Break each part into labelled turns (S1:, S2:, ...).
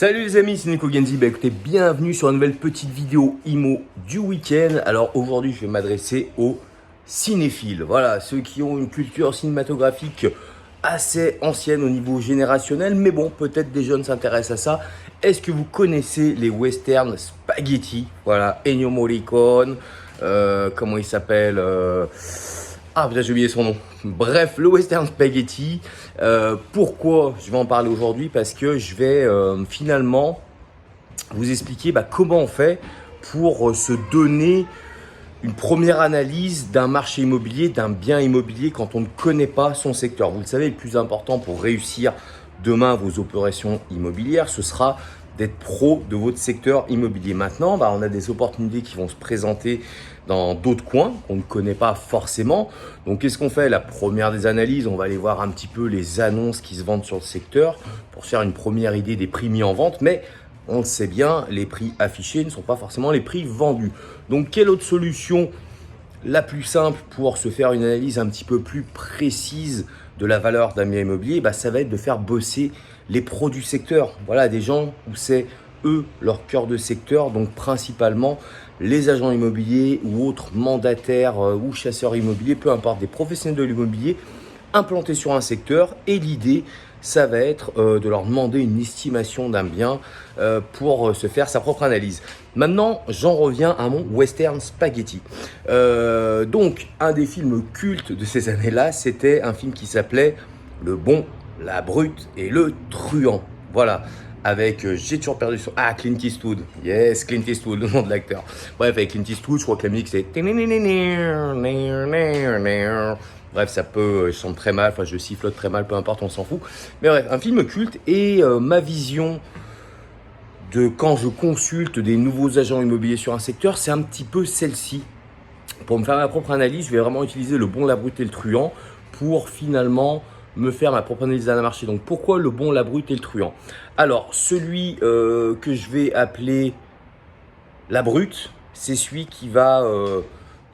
S1: Salut les amis, c'est Nico Genzi. Écoutez, bienvenue sur une nouvelle petite vidéo IMO du week-end. Alors aujourd'hui, je vais m'adresser aux cinéphiles. Voilà, ceux qui ont une culture cinématographique assez ancienne au niveau générationnel. Mais bon, peut-être des jeunes s'intéressent à ça. Est-ce que vous connaissez les westerns spaghetti? Voilà, Ennio Morricone, comment il s'appelle Ah, putain, j'ai oublié son nom. Bref, le western spaghetti. Pourquoi je vais en parler aujourd'hui? Parce que je vais finalement vous expliquer comment on fait pour se donner une première analyse d'un marché immobilier, d'un bien immobilier quand on ne connaît pas son secteur. Vous le savez, le plus important pour réussir demain vos opérations immobilières, ce sera d'être pro de votre secteur immobilier. Maintenant, on a des opportunités qui vont se présenter dans d'autres coins qu'on ne connaît pas forcément. Donc, qu'est-ce qu'on fait? La première des analyses, on va aller voir un petit peu les annonces qui se vendent sur le secteur pour se faire une première idée des prix mis en vente. Mais on le sait bien, les prix affichés ne sont pas forcément les prix vendus. Donc, quelle autre solution la plus simple pour se faire une analyse un petit peu plus précise de la valeur d'un bien immobilier? Ça va être de faire bosser les pros du secteur. Voilà, des gens où c'est eux leur cœur de secteur, donc principalement les agents immobiliers ou autres mandataires ou chasseurs immobiliers, peu importe, des professionnels de l'immobilier implantés sur un secteur. Et l'idée, ça va être de leur demander une estimation d'un bien pour se faire sa propre analyse. Maintenant, j'en reviens à mon western spaghetti. Donc, un des films cultes de ces années-là, c'était un film qui s'appelait Le Bon, la Brute et le Truand. Voilà, avec, j'ai toujours perdu son... Ah, Clint Eastwood. Yes, Clint Eastwood, le nom de l'acteur. Bref, avec Clint Eastwood, je crois que la musique c'est... Bref, ça peut, je chante très mal, enfin je sifflote très mal, peu importe, on s'en fout. Mais bref, un film culte et ma vision de quand je consulte des nouveaux agents immobiliers sur un secteur, c'est un petit peu celle-ci. Pour me faire ma propre analyse, je vais vraiment utiliser Le Bon, la Brute et le Truand pour finalement me faire ma propre analyse d'un marché. Donc pourquoi Le Bon, la Brute et le Truand? Alors celui que je vais appeler la Brute, c'est celui qui va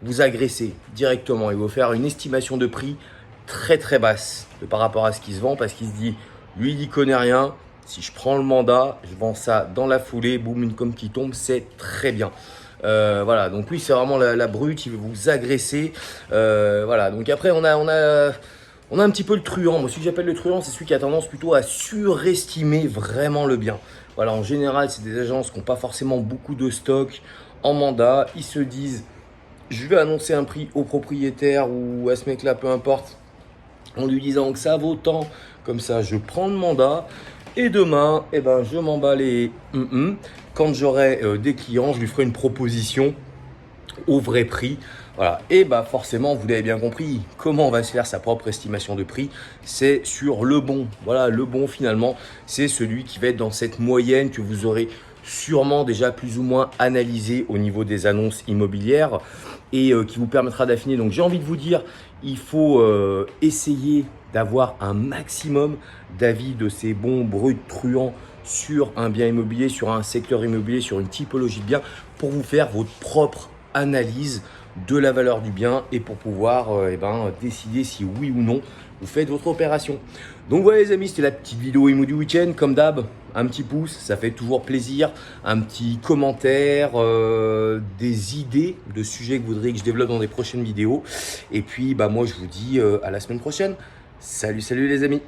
S1: vous agresser directement. Il va vous faire une estimation de prix très très basse par rapport à ce qui se vend, parce qu'il se dit, lui il n'y connaît rien, si je prends le mandat, je vends ça dans la foulée, boum, une com qui tombe, c'est très bien. Voilà, donc lui c'est vraiment la brute, il veut vous agresser. Voilà, donc après on a un petit peu le truand. Moi, celui que j'appelle le truand, c'est celui qui a tendance plutôt à surestimer vraiment le bien. Voilà, en général, c'est des agences qui n'ont pas forcément beaucoup de stock en mandat. Ils se disent, je vais annoncer un prix au propriétaire ou à ce mec-là, peu importe, en lui disant que ça vaut tant. Comme ça, je prends le mandat et demain, je m'en bats les Quand j'aurai des clients, je lui ferai une proposition au vrai prix. Voilà. Et forcément, vous l'avez bien compris, comment on va se faire sa propre estimation de prix? C'est sur le bon. Voilà, le bon finalement, c'est celui qui va être dans cette moyenne que vous aurez sûrement déjà plus ou moins analysé au niveau des annonces immobilières et qui vous permettra d'affiner. Donc j'ai envie de vous dire, il faut essayer d'avoir un maximum d'avis de ces bons bruts truands sur un bien immobilier, sur un secteur immobilier, sur une typologie de bien, pour vous faire votre propre analyse de la valeur du bien et pour pouvoir décider si oui ou non vous faites votre opération. Donc voilà les amis, c'était la petite vidéo IMO du week-end. Comme d'hab, un petit pouce, ça fait toujours plaisir. Un petit commentaire, des idées de sujets que vous voudriez que je développe dans des prochaines vidéos. Et puis moi je vous dis à la semaine prochaine. Salut les amis.